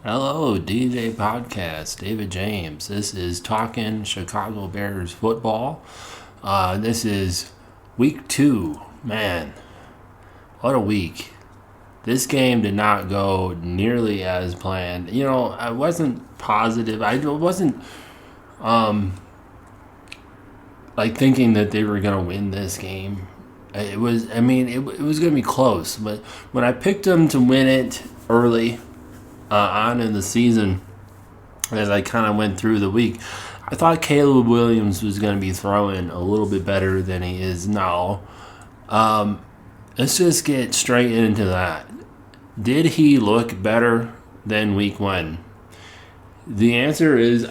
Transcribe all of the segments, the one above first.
Hello, DJ Podcast, David James. This is Talking Chicago Bears Football. This is week 2. Man, what a week. This game did not go nearly as planned. I wasn't positive. I wasn't thinking that they were going to win this game. It was going to be close. But when I picked them to win it early on in the season, as I kind of went through the week, I thought Caleb Williams was going to be throwing a little bit better than he is now. Let's just get straight into that. Did he look better than week 1? The answer is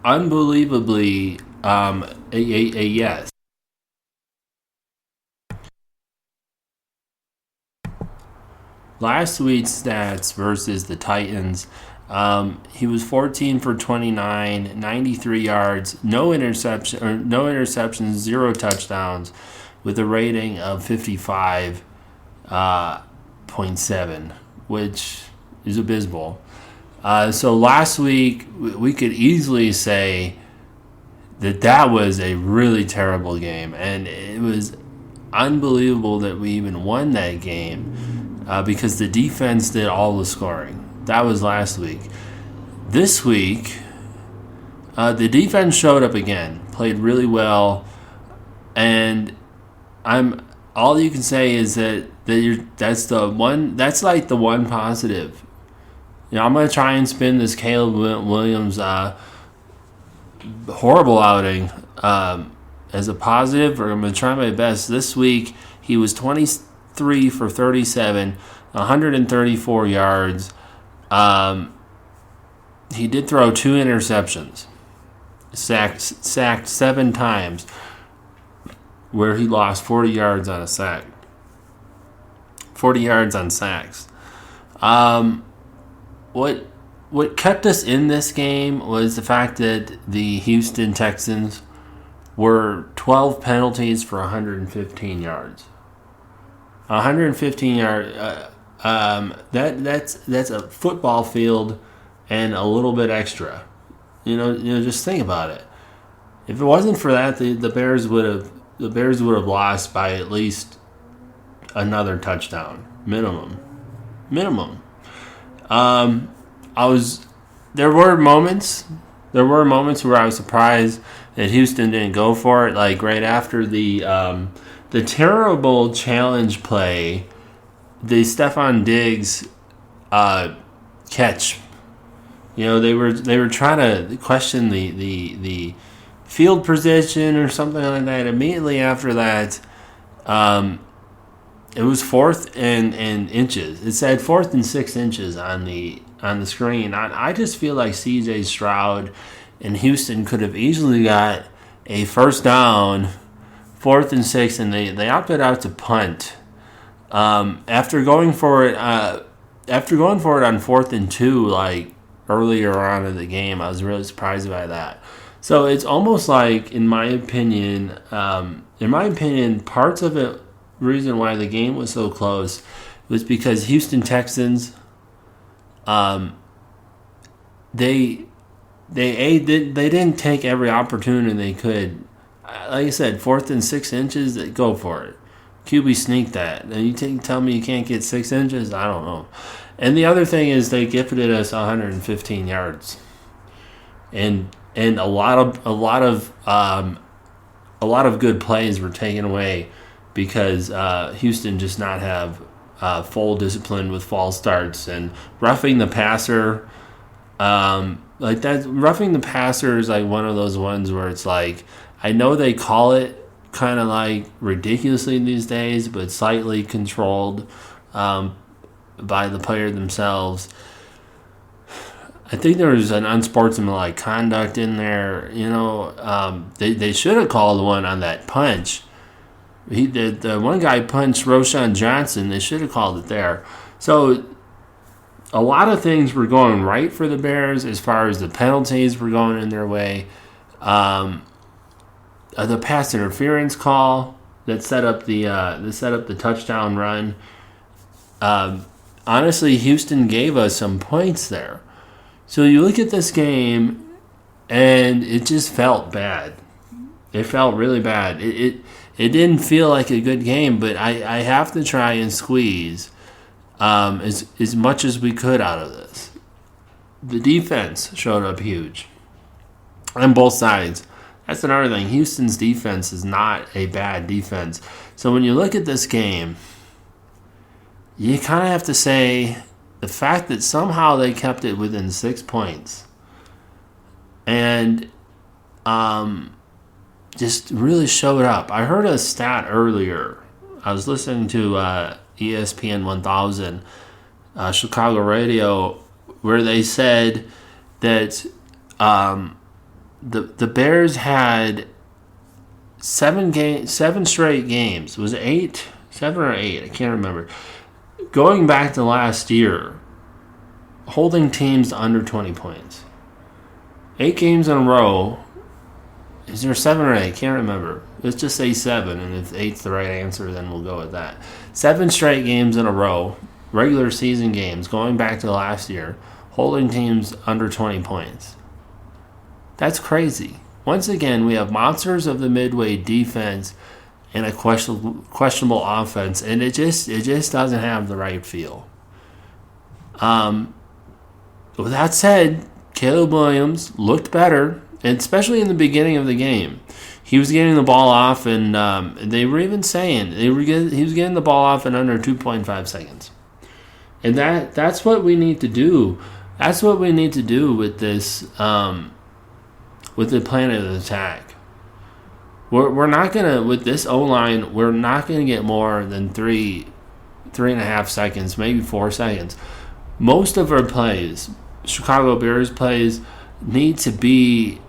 unbelievably a yes. Last week's stats versus the Titans, he was 14 for 29, 93 yards, no interceptions, 0 touchdowns, with a rating of 55.7, which is abysmal. So last week we could easily say that was a really terrible game, and it was unbelievable that we even won that game. Because the defense did all the scoring. That was last week. This week, the defense showed up again, played really well, and all you can say is that's like the one positive. I'm gonna try and spin this Caleb Williams horrible outing as a positive, or I'm gonna try my best. This week, he was 23 for 37, 134 yards. He did throw 2 interceptions, sacked 7 times, where he lost 40 yards on a sack. 40 yards on sacks. What kept us in this game was the fact that the Houston Texans were 12 penalties for 115 yards. 115 yard. That's a football field and a little bit extra. Just think about it. If it wasn't for that, the Bears would have lost by at least another touchdown minimum. There were moments where I was surprised that Houston didn't go for it. Like right after the terrible challenge play, the Stephon Diggs catch. They were trying to question the field position or something like that. Immediately after that, it was 4th and inches. It said 4th and 6 inches on the screen. I just feel like C.J. Stroud and Houston could have easily got a first down, 4th and 6, and they opted out to punt. After going for it on 4th and 2, like earlier on in the game, I was really surprised by that. So it's almost like, in my opinion, parts of it, reason why the game was so close was because Houston Texans, they didn't take every opportunity they could. Like I said, 4th and 6 inches, go for it. QB sneak that. And you tell me you can't get 6 inches? I don't know. And the other thing is they gifted us 115 yards, and a lot of good plays were taken away because Houston just not have full discipline with false starts and roughing the passer. Like that, roughing the passer is like one of those ones where it's like, I know they call it kind of like ridiculously these days, but slightly controlled by the player themselves. I think there was an unsportsmanlike conduct in there. They should have called one on that punch. The one guy punched Roschon Johnson. They should have called it there. So a lot of things were going right for the Bears as far as the penalties were going in their way. The pass interference call that set up the touchdown run. Honestly, Houston gave us some points there. So you look at this game, and it just felt bad. It felt really bad. It didn't feel like a good game, but I have to try and squeeze as much as we could out of this. The defense showed up huge on both sides. That's another thing. Houston's defense is not a bad defense. So when you look at this game, you kind of have to say the fact that somehow they kept it within 6 points and just really showed up. I heard a stat earlier. I was listening to ESPN 1000, Chicago radio, where they said that the Bears had seven straight games. Was it 7 or 8? I can't remember. Going back to last year, holding teams to under 20 points. 8 games in a row. Is there 7 or 8? Can't remember. Let's just say 7, and if 8's the right answer, then we'll go with that. 7 straight games in a row, regular season games, going back to last year, holding teams under 20 points. That's crazy. Once again, we have monsters of the midway defense and a questionable offense, and it just doesn't have the right feel. With that said, Caleb Williams looked better, and especially in the beginning of the game. He was getting the ball off, and they were even saying he was getting the ball off in under 2.5 seconds. And that's what we need to do. That's what we need to do with this, with the plan of attack. We're not gonna, with this O-line, we're not gonna get more than 3.5 seconds, maybe 4 seconds. Most of our plays, Chicago Bears plays, need to be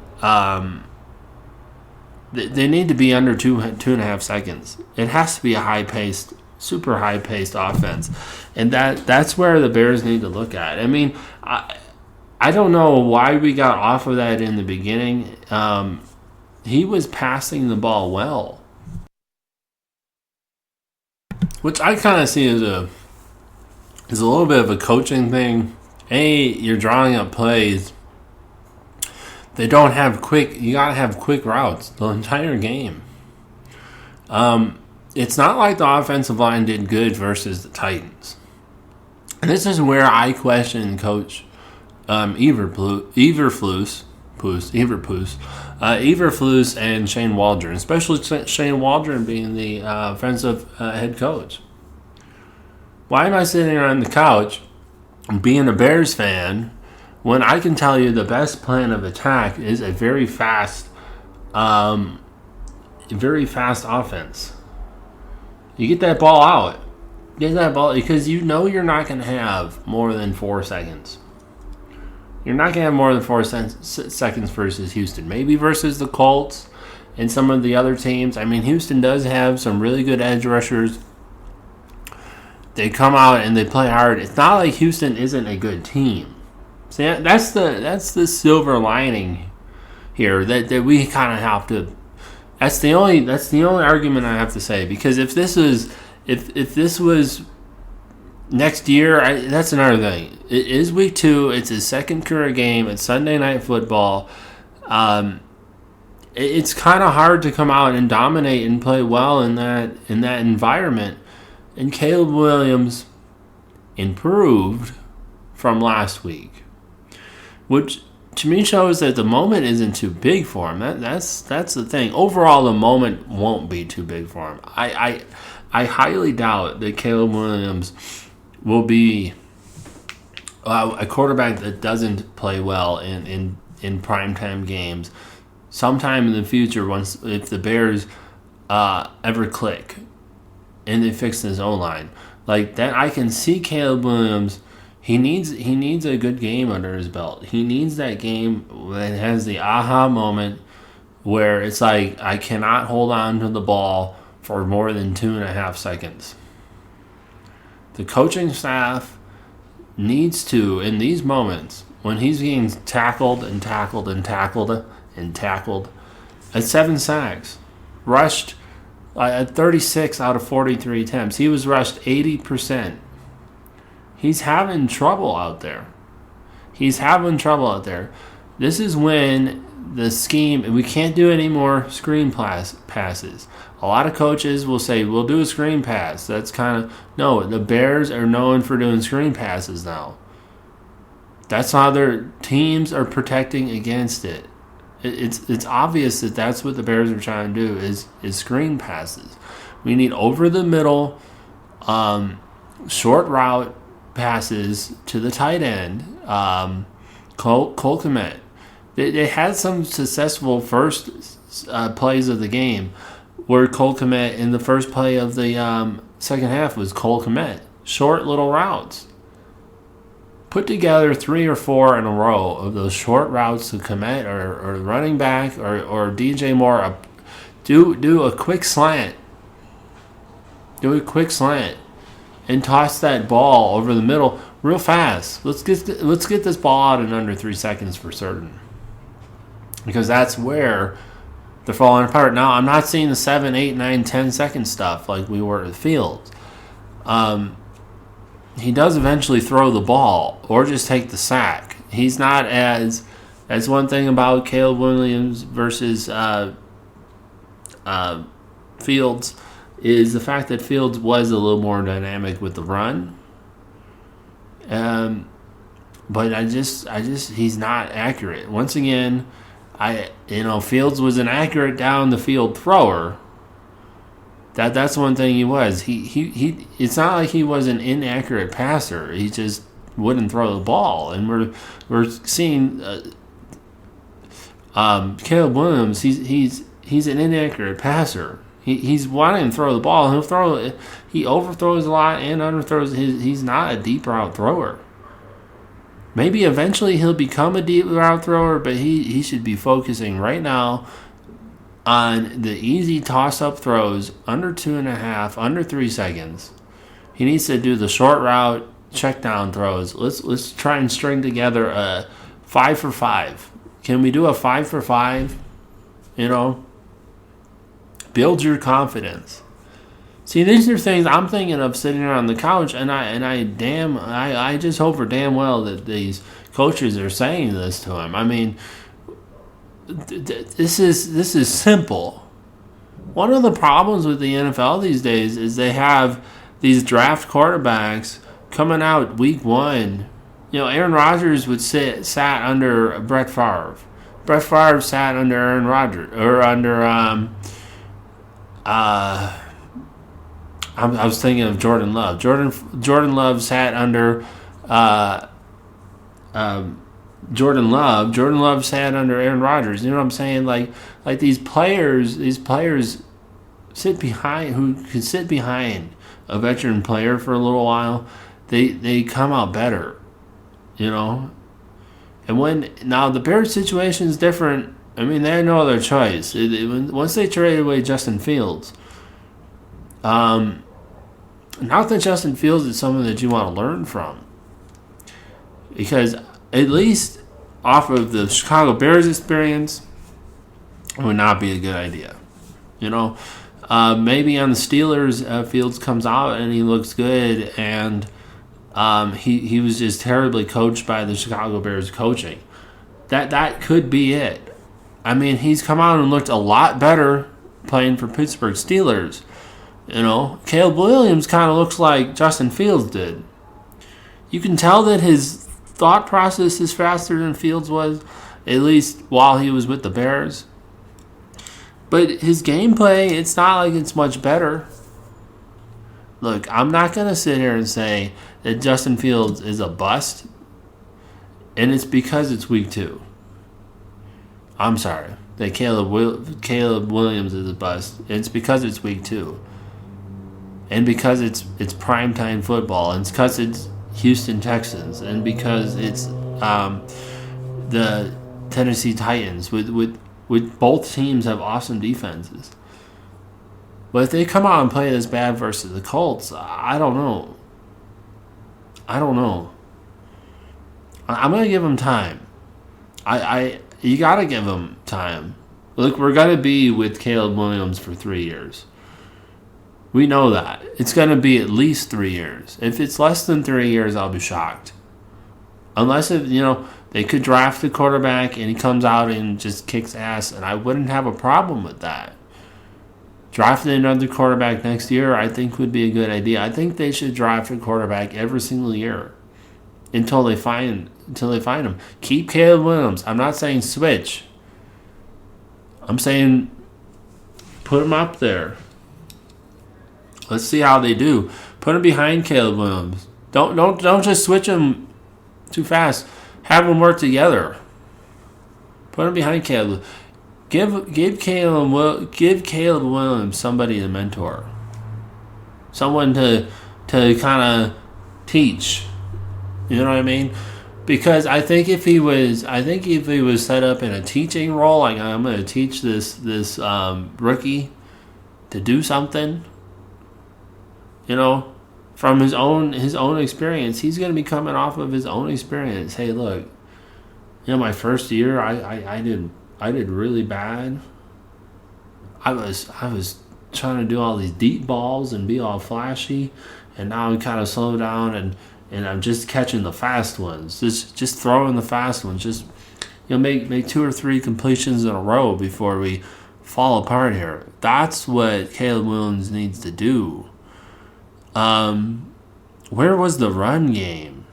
they need to be under 2.5 seconds. It has to be a high-paced, super high-paced offense, and that's where the Bears need to look at. I mean, I don't know why we got off of that in the beginning. He was passing the ball well, which I kind of see as a little bit of a coaching thing. You're drawing up plays. They don't have you gotta have quick routes the entire game. It's not like the offensive line did good versus the Titans. And this is where I question Coach Eberflus and Shane Waldron, especially Shane Waldron being the offensive head coach. Why am I sitting on the couch being a Bears fan when I can tell you the best plan of attack is a very fast offense? You get that ball out. Get that ball, because you know you're not going to have more than 4 seconds. You're not going to have more than 4 seconds versus Houston. Maybe versus the Colts and some of the other teams. I mean, Houston does have some really good edge rushers. They come out and they play hard. It's not like Houston isn't a good team. See, that's the silver lining here that we kind of have to. That's the only argument I have to say, because if this was next year, that's another thing. It is week 2. It's his second career game. It's Sunday Night Football. It's kind of hard to come out and dominate and play well in that environment. And Caleb Williams improved from last week, which to me shows that the moment isn't too big for him. That's the thing. Overall, the moment won't be too big for him. I highly doubt that Caleb Williams will be a quarterback that doesn't play well in primetime games sometime in the future, if the Bears ever click and they fix his O-line. Like that, I can see Caleb Williams. He needs a good game under his belt. He needs that game that has the aha moment where it's like, I cannot hold on to the ball for more than 2.5 seconds. The coaching staff needs to, in these moments, when he's getting tackled and tackled and tackled and tackled, at 7 sacks, rushed at 36 out of 43 attempts. He was rushed 80%. He's having trouble out there. He's having trouble out there. This is when the scheme, and we can't do any more screen passes. A lot of coaches will say, we'll do a screen pass. That's kind of, no, the Bears are known for doing screen passes now. That's how their teams are protecting against it. It's obvious that that's what the Bears are trying to do is screen passes. We need over the middle, short route passes to the tight end. Cole Kmet. They had some successful first plays of the game where Cole Kmet in the first play of the second half was Cole Kmet. Short little routes. Put together 3 or 4 in a row of those short routes to Kmet or running back or DJ Moore. Do a quick slant. Do a quick slant and toss that ball over the middle real fast. Let's get this ball out in under 3 seconds for certain. Because that's where they're falling apart. Now, I'm not seeing the 7, 8, 9, 10 second stuff like we were at Fields. He does eventually throw the ball or just take the sack. He's not as... That's one thing about Caleb Williams versus Fields is the fact that Fields was a little more dynamic with the run. But I just he's not accurate. Once again, Fields was an accurate down the field thrower. That's one thing he was. He it's not like he was an inaccurate passer. He just wouldn't throw the ball. And we're seeing Caleb Williams, he's an inaccurate passer. He's wanting to throw the ball. He overthrows a lot and underthrows. He's not a deep route thrower. Maybe eventually he'll become a deep route thrower, but he should be focusing right now on the easy toss-up throws under 2.5, under 3 seconds. He needs to do the short route check down throws. Let's try and string together a 5 for 5. Can we do a 5 for 5? Build your confidence. See, these are things I'm thinking of sitting on the couch, and I just hope for damn well that these coaches are saying this to him. I mean, this is simple. One of the problems with the NFL these days is they have these draft quarterbacks coming out week 1. Aaron Rodgers sat under Brett Favre. Brett Favre sat under Aaron Rodgers or under I was thinking of Jordan Love. Jordan Love sat under Jordan Love. Jordan Love sat under Aaron Rodgers. You know what I'm saying? Like these players sit behind who can sit behind a veteran player for a little while. They come out better, And now the Bears situation is different. I mean, they had no other choice. Once they traded away Justin Fields, not that Justin Fields is someone that you want to learn from, because at least off of the Chicago Bears experience, it would not be a good idea. Maybe on the Steelers, Fields comes out and he looks good, and he was just terribly coached by the Chicago Bears coaching. That could be it. I mean, he's come out and looked a lot better playing for Pittsburgh Steelers. Caleb Williams kind of looks like Justin Fields did. You can tell that his thought process is faster than Fields was, at least while he was with the Bears. But his gameplay, it's not like it's much better. Look, I'm not going to sit here and say that Justin Fields is a bust, and it's because it's week 2. I'm sorry that Caleb Williams is a bust. It's because it's week 2, and because it's primetime football, and it's because it's Houston Texans, and because it's the Tennessee Titans. With both teams have awesome defenses, but if they come out and play this bad versus the Colts, I don't know. I'm gonna give them time. You gotta give them time. Look, we're gonna be with Caleb Williams for 3 years. We know that. It's gonna be at least 3 years. If it's less than 3 years, I'll be shocked. Unless they could draft a quarterback and he comes out and just kicks ass, and I wouldn't have a problem with that. Drafting another quarterback next year, I think, would be a good idea. I think they should draft a quarterback every single year until they find him. Keep Caleb Williams. I'm not saying switch. I'm saying put him up there. Let's see how they do. Put him behind Caleb Williams. Don't just switch him too fast. Have them work together. Put him behind Caleb. Give Caleb Williams somebody to mentor. Someone to kind of teach. You know what I mean? Because I think if he was set up in a teaching role, like I'm going to teach this rookie to do something, from his own experience, he's going to be coming off of his own experience. Hey, look, my first year, I did really bad. I was trying to do all these deep balls and be all flashy, and now I'm kind of slow down and I'm just catching the fast ones. Just throwing the fast ones. Just make 2 or 3 completions in a row before we fall apart here. That's what Caleb Williams needs to do. Where was the run game?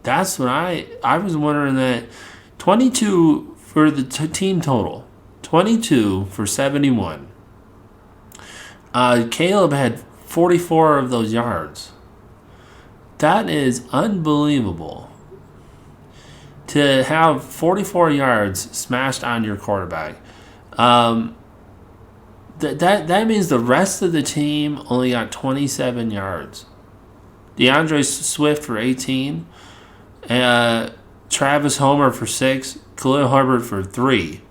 That's what I was wondering. That 22 for the team total, 22 for 71. Caleb had 44 of those yards. That is unbelievable. To have 44 yards smashed on your quarterback. That means the rest of the team only got 27 yards. DeAndre Swift for 18. Travis Homer for 6. Khalil Herbert for 3.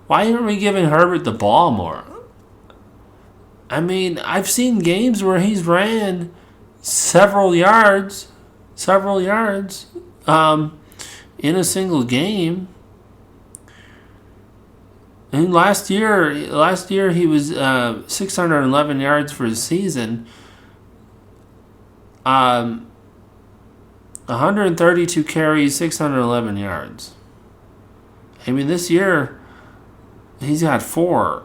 Why aren't we giving Herbert the ball more? I mean, I've seen games where he's ran several yards in a single game. And last year he was 611 yards for the season. 132 carries, 611 yards. I mean, this year he's got 4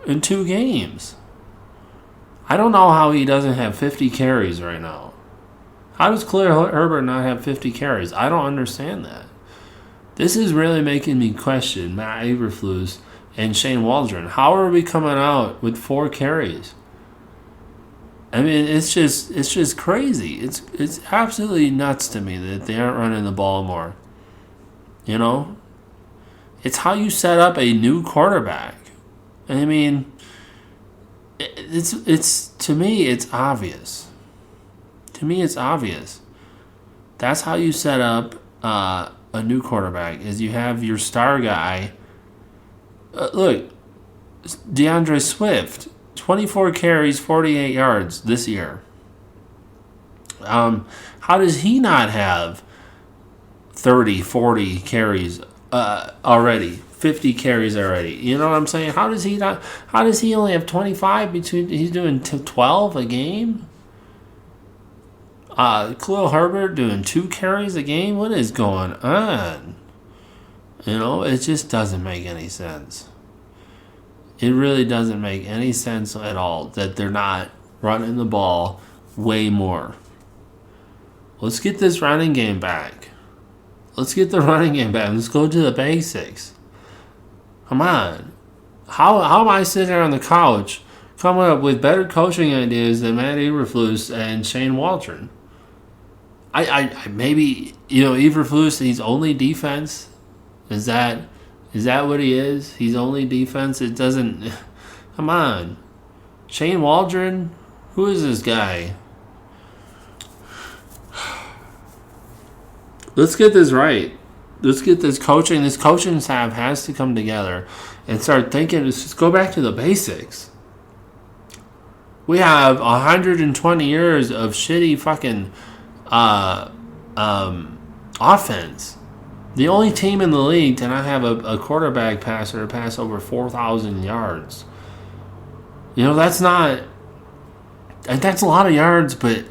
in 2 games. I don't know how he doesn't have 50 carries right now. How does Khalil Herbert not have 50 carries? I don't understand that. This is really making me question Matt Eberflus and Shane Waldron. How are we coming out with 4 carries? I mean, it's just crazy. It's absolutely nuts to me that they aren't running the ball more. It's how you set up a new quarterback. I mean, it's to me it's obvious. To me, it's obvious. That's how you set up a new quarterback. Is you have your star guy. Look, DeAndre Swift, 24 carries, 48 yards this year. How does he not have 30, 40 carries already? 50 carries already. You know what I'm saying? How does he only have 25 between? He's doing 12 a game. Khalil Herbert doing 2 carries a game. What is going on? It just doesn't make any sense. It really doesn't make any sense at all that they're not running the ball way more. Let's get this running game back. Let's get the running game back. Let's go to the basics. Come on. How am I sitting there on the couch coming up with better coaching ideas than Matt Eberflus and Shane Waldron? I maybe, Eberflus, he's only defense. Is that what he is? He's only defense. It doesn't. Come on. Shane Waldron? Who is this guy? Let's get this right. Let's get this coaching. This coaching staff has to come together and start thinking. Let's just go back to the basics. We have 120 years of shitty fucking offense. The only team in the league to not have a quarterback passer pass over 4,000 yards. That's not. That's a lot of yards, but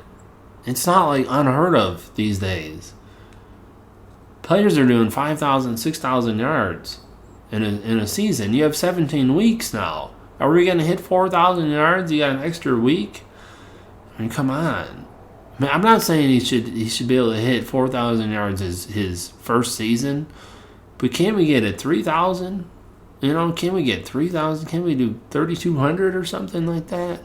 It's not like unheard of these days. Players are doing 5,000, 6,000 yards in a season. You have 17 weeks now. Are we going to hit 4,000 yards? You got an extra week? I mean, come on. I mean, I'm not saying he should be able to hit 4,000 yards his first season, but can we get it 3,000? You know, can we get 3,000? Can we do 3,200 or something like that?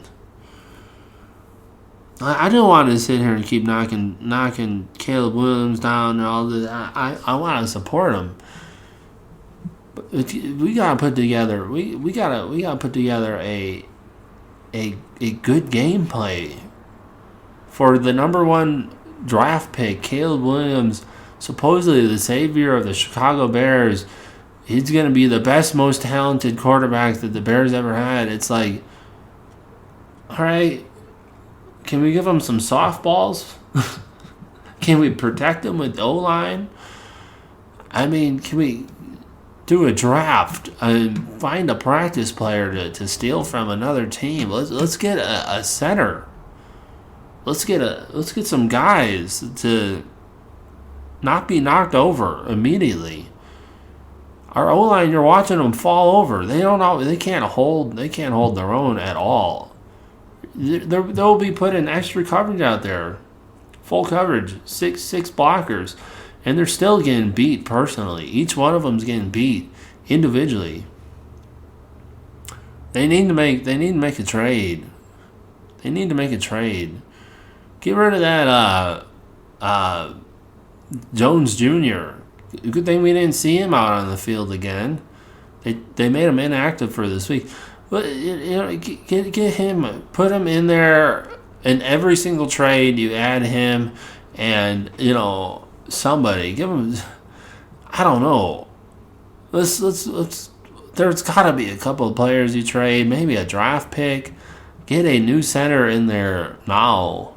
I don't want to sit here and keep knocking Caleb Williams down and all this. I want to support him. But we gotta put together we gotta put together a good gameplay for the number one draft pick, Caleb Williams, supposedly the savior of the Chicago Bears. He's gonna be the best, most talented quarterback that the Bears ever had. It's like, all right, can we give him some softballs? Can we protect him with O-line? I mean, can we do a draft and find a practice player to steal from another team? Let's get a center. Let's get some guys to not be knocked over immediately. Our O-line, you're watching them fall over. They can't hold their own at all. They'll be putting extra coverage out there, full coverage, six blockers. And they're still getting beat personally. Each one of them's getting beat individually. They need to make a trade. They need to make a trade. Get rid of that Jones Jr. Good thing we didn't see him out on the field again. They made him inactive for this week. But get him, put him in there in every single trade. You add him, and somebody give him. I don't know. Let's. There's got to be a couple of players you trade, maybe a draft pick. Get a new center in there now.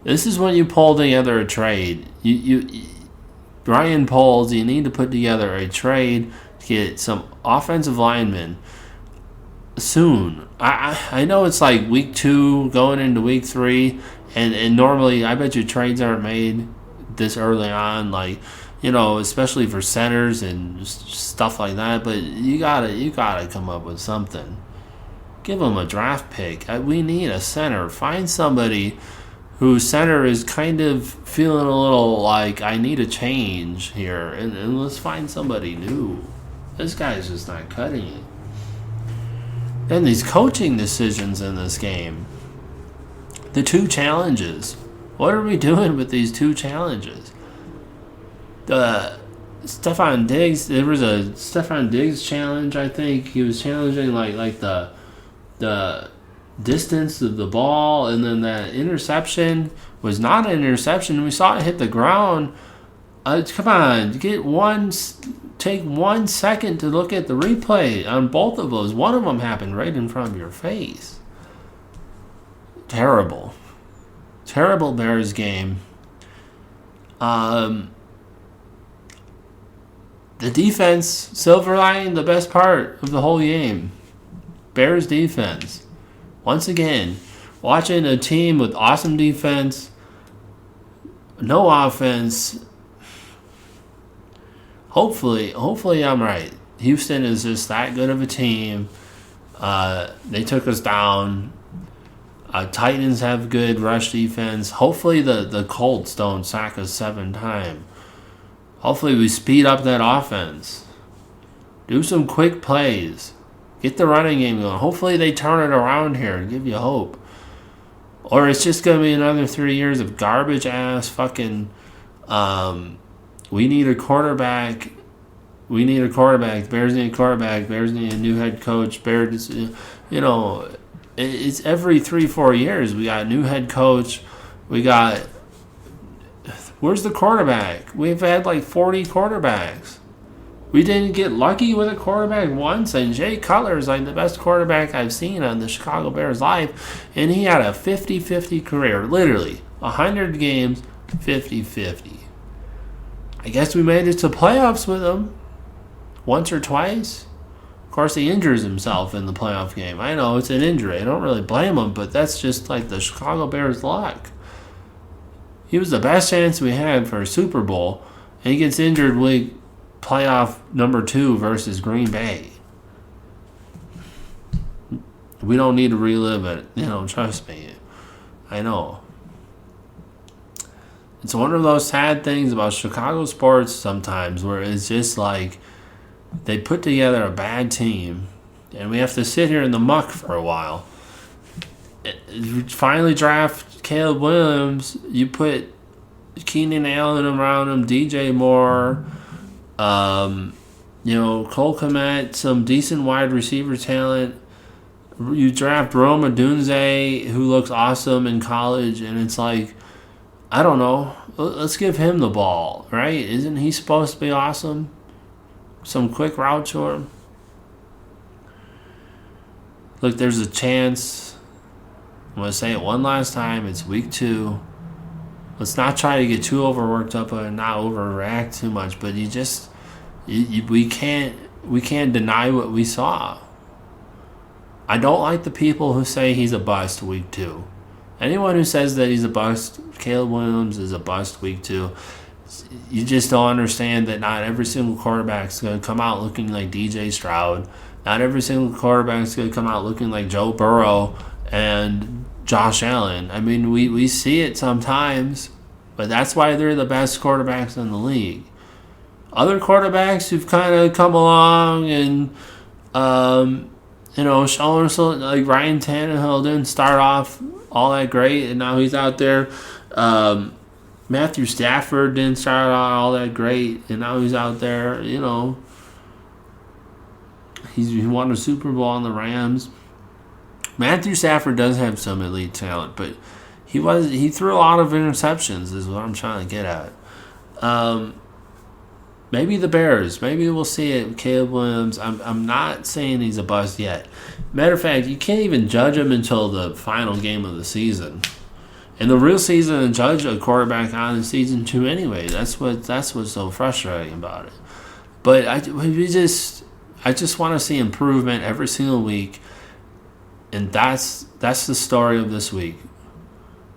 This is when you pull together a trade. Ryan Poles, you need to put together a trade to get some offensive linemen soon. I know it's like week 2 going into week 3. And normally, I bet you trades aren't made this early on, especially for centers and stuff like that. But you gotta come up with something. Give them a draft pick. We need a center. Find somebody whose center is kind of feeling a little like, I need a change here, and let's find somebody new. This guy's just not cutting it. And these coaching decisions in this game. The 2 challenges. What are we doing with these 2 challenges? Stefon Diggs, there was a Stefon Diggs challenge, I think. He was challenging like the distance of the ball, and then that interception was not an interception. We saw it hit the ground. Come on, take 1 second to look at the replay on both of those. One of them happened right in front of your face. Terrible Bears game. The defense, silver lining, the best part of the whole game. Bears defense. Once again, watching a team with awesome defense, no offense. Hopefully I'm right. Houston is just that good of a team. They took us down. Titans have good rush defense. Hopefully the Colts don't sack us 7 times. Hopefully we speed up that offense. Do some quick plays. Get the running game going. Hopefully they turn it around here and give you hope. Or it's just going to be another 3 years of garbage ass fucking... we need a quarterback. We need a quarterback. Bears need a quarterback. Bears need a new head coach. Bears, it's every 3-4 years. We got a new head coach. We got... Where's the quarterback? We've had like 40 quarterbacks. We didn't get lucky with a quarterback once, and Jay Cutler is like the best quarterback I've seen on the Chicago Bears live, and he had a 50-50 career. Literally, 100 games, 50-50. I guess we made it to playoffs with him once or twice. Of course, he injures himself in the playoff game. I know it's an injury. I don't really blame him, but that's just like the Chicago Bears' luck. He was the best chance we had for a Super Bowl, and he gets injured week playoff number 2 versus Green Bay. We don't need to relive it. Trust me. I know. It's one of those sad things about Chicago sports sometimes where it's just like they put together a bad team and we have to sit here in the muck for a while. You finally draft Caleb Williams. You put Keenan Allen around him, DJ Moore, Cole Kmet, some decent wide receiver talent. You draft Rome Odunze, who looks awesome in college, and it's like, I don't know. Let's give him the ball, right? Isn't he supposed to be awesome? Some quick route to him. Look, there's a chance. I'm going to say it one last time. It's week 2. Let's not try to get too overworked up and not overreact too much. But we can't deny what we saw. I don't like the people who say he's a bust week 2. Anyone who says that he's a bust, Caleb Williams is a bust week 2, you just don't understand that not every single quarterback is going to come out looking like DJ Stroud. Not every single quarterback is going to come out looking like Joe Burrow and Josh Allen. I mean, we see it sometimes, but that's why they're the best quarterbacks in the league. Other quarterbacks who've kind of come along and showing some, like Ryan Tannehill didn't start off all that great, and now he's out there. Matthew Stafford didn't start out all that great, and now he's out there. He won a Super Bowl on the Rams. Matthew Stafford does have some elite talent, but he threw a lot of interceptions, is what I'm trying to get at. Maybe the Bears. Maybe we'll see it. Caleb Williams. I'm not saying he's a bust yet. Matter of fact, you can't even judge him until the final game of the season. And the real season to judge a quarterback on is season 2 anyway. That's what's so frustrating about it. But I just want to see improvement every single week, and that's the story of this week.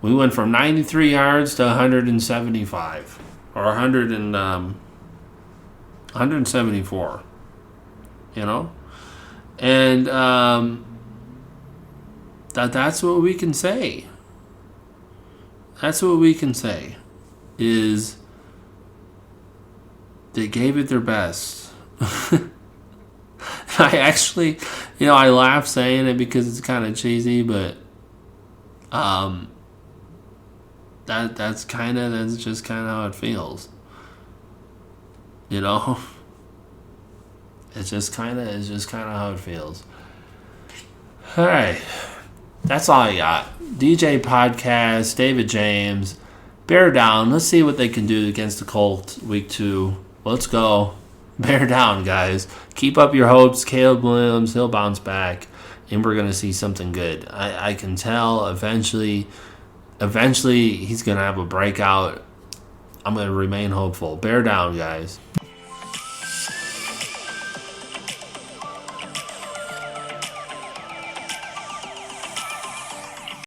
We went from 93 yards to 175 or 174, and that's what we can say. That's what we can say is they gave it their best. I actually, I laugh saying it because it's kind of cheesy, but that's just kind of how it feels. It's just kind of how it feels. All right, that's all I got. DJ Podcast, David James, bear down. Let's see what they can do against the Colts week 2. Let's go. Bear down, guys. Keep up your hopes. Caleb Williams, he'll bounce back, and we're going to see something good. I can tell eventually he's going to have a breakout. I'm going to remain hopeful. Bear down, guys.